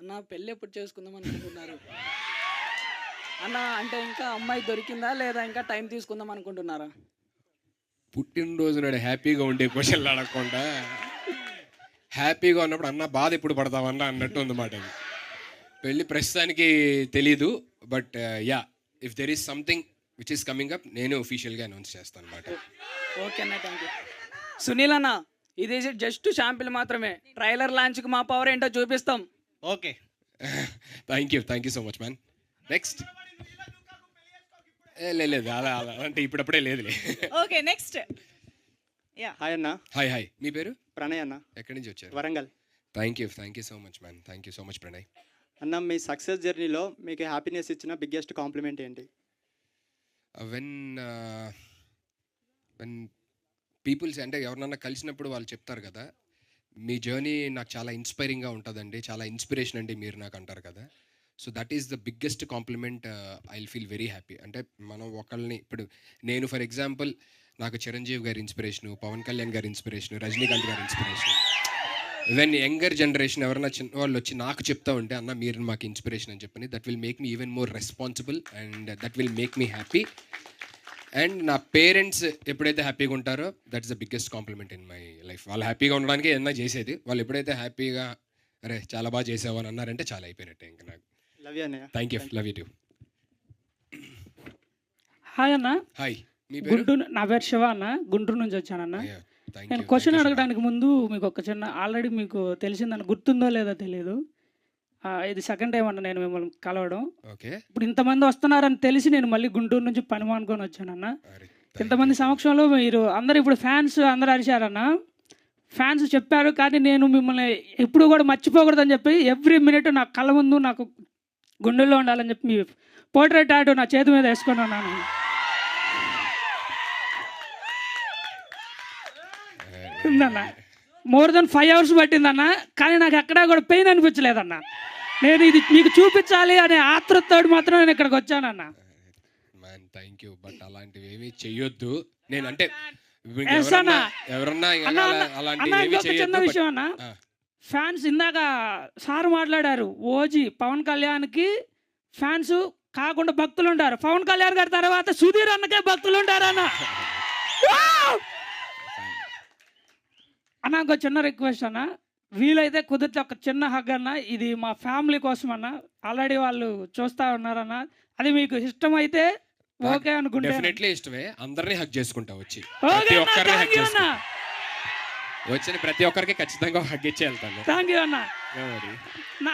అన్న పెళ్ళి ఎప్పుడు చేసుకుందాం అనుకుంటున్నారు అన్న? అంటే ఇంకా అమ్మాయి దొరికిందా లేదా ఇంకా టైం తీసుకుందాం అనుకుంటున్నారా? పుట్టినరోజు నాడు హ్యాపీగా ఉండే క్వశ్చన్లు అడగకుండా హ్యాపీగా ఉన్నప్పుడు అన్న బాధ ఎప్పుడు పడతామన్నా అన్నట్టు ఉందన్నమాట అది. పెళ్ళి ప్రస్తుతానికి తెలీదు, but yeah, if there is something which is coming up నేను ఒఫీషియల్గా అనౌన్స్ చేస్తాను అనమాట. ఓకే అన్న, థ్యాంక్ యూ. సునీల్ అన్న, ఇది జస్ట్ షాంపిల్ మాత్రమే. ట్రైలర్ లాంచ్కి మా పవర్ ఏంటో చూపిస్తాం. Okay, thank you so much man. Next లేదు అలా అలా అంటే ఇప్పుడప్పుడే లేదులే. Okay, next. యా, హాయ్ అన్న. హాయ్ మీ పేరు? ప్రణయ్ అన్న, ఎక్కడి నుంచి వచ్చారు? Warangal. Thank you so much man. Thank you so much Pranay. అన్న, మీ సక్సెస్ జర్నీలో మీకు హ్యాపీనెస్ ఇచ్చిన బిగ్గెస్ట్ కాంప్లిమెంట్ ఏంటి? వెన్ వెన్ పీపుల్స్ అంటే ఎవరినన్నా కలిసినప్పుడు వాళ్ళు చెప్తారు కదా, మీ జర్నీ నాకు చాలా ఇన్స్పైరింగ్గా ఉంటుందండి, చాలా ఇన్స్పిరేషన్ అండి మీరు నాకు అంటారు కదా. So that is the biggest compliment. I will feel very happy. అంటే మనం ఒకళ్ళని ఇప్పుడు నేను ఫర్ ఎగ్జాంపుల్ నాకు చిరంజీవి గారి ఇన్స్పిరేషను, పవన్ కళ్యాణ్ గారి ఇన్స్పిరేషను, రజనీకాంత్ గారి ఇన్స్పిరేషన్. వెన్ యంగర్ జనరేషన్ ఎవరైనా చిన్న వాళ్ళు వచ్చి నాకు చెప్తా ఉంటే అన్న మీరు మాకు ఇన్స్పిరేషన్ అని చెప్పని, that will make me even more responsible and that will make me happy. And నా పేరెంట్స్ ఎప్పుడైతే హ్యాపీగా ఉంటారో that's the biggest compliment in my life. వాళ్ళు హ్యాపీగా ఉండడానికి ఏదైనా చేసేది, వాళ్ళు ఎప్పుడైతే హ్యాపీగా అరే చాలా బాగా చేసావు అని అన్నారంటే చాలా అయిపోయినట్టే ఇంకా నాకు. లవ్ యూ అన్నయ్య. Thank you, love you two. Hi అన్న. హాయ్ మీ పేరు? గుంటూరు. నా పేరు శివ అన్న, గుంటూరు నుంచి వచ్చానన్న. థ్యాంక్ నేను యూ. క్వశ్చన్ అడగడానికి ముందు మీకు ఒక చిన్న ఆల్రెడీ మీకు తెలిసిందని గుర్తుందో లేదో తెలియదు. ఇది సెకండ్ టైం అన్న నేను మిమ్మల్ని కలవడం. ఓకే. ఇప్పుడు ఇంతమంది వస్తున్నారని తెలిసి నేను మళ్ళీ గుంటూరు నుంచి పని మానుకొని వచ్చానన్న. ఇంతమంది సమక్షంలో మీరు అందరు ఇప్పుడు ఫ్యాన్స్ అందరు అరిచారన్న. ఫ్యాన్స్ చెప్పారు కానీ నేను మిమ్మల్ని ఎప్పుడు కూడా మర్చిపోకూడదని చెప్పి ఎవ్రీ మినిట్ నా కళ్ళ ముందు నాకు గుండెల్లో ఉండాలని చెప్పి మీ పోర్ట్రేట్ టాటూ నా చేతి మీద వేసుకొని ఉన్నాను. ఉందన్న, మోర్ దెన్ 5 hours పట్టిందన్న, కానీ నాకు ఎక్కడా కూడా పెయిన్ అనిపించలేదన్న. నేను ఇది మీకు చూపించాలి అనే ఆతృతతో మాత్రం నేను ఇక్కడికి వచ్చానన్న. మ్యాన్ థ్యాంక్ యూ, బట్ అలాంటివి ఏమీ చెయ్యొద్దు. నేను అంటే ఎవరన్నా చిన్న విషయం అన్న, ఫ్యాన్స్ ఇందాక సార్ మాట్లాడారు, ఓజీ పవన్ కళ్యాణ్కి ఫ్యాన్స్ కాకుండా భక్తులు ఉంటారు, పవన్ కళ్యాణ్ గారి తర్వాత సుధీర్ అన్నకే భక్తులు ఉంటారు అన్న. అన్న ఇంకో చిన్న రిక్వెస్ట్ అన్న, వీలైతే కుదిరితే ఒక చిన్న హగ్ అన్న, ఇది మా ఫ్యామిలీ కోసం అన్న. ఆల్రెడీ వాళ్ళు చూస్తా ఉన్నారన్న, అది మీకు ఇష్టం అయితే ఓకే అనుకుంటే. డెఫినెట్లీ ఇష్టమే, అందరినీ హగ్ చేసుకుంటా వచ్చి ఓకే ప్రతి అన్న, ఒక్కరిని థ్యాంక్ హగ్ యూ అన్న. చేసుకుంటా. వచ్చిన ప్రతి ఒక్కరికి ఖచ్చితంగా హగ్ ఇచ్చి వెళ్తాను. థ్యాంక్ యూ అన్న. No worry. నా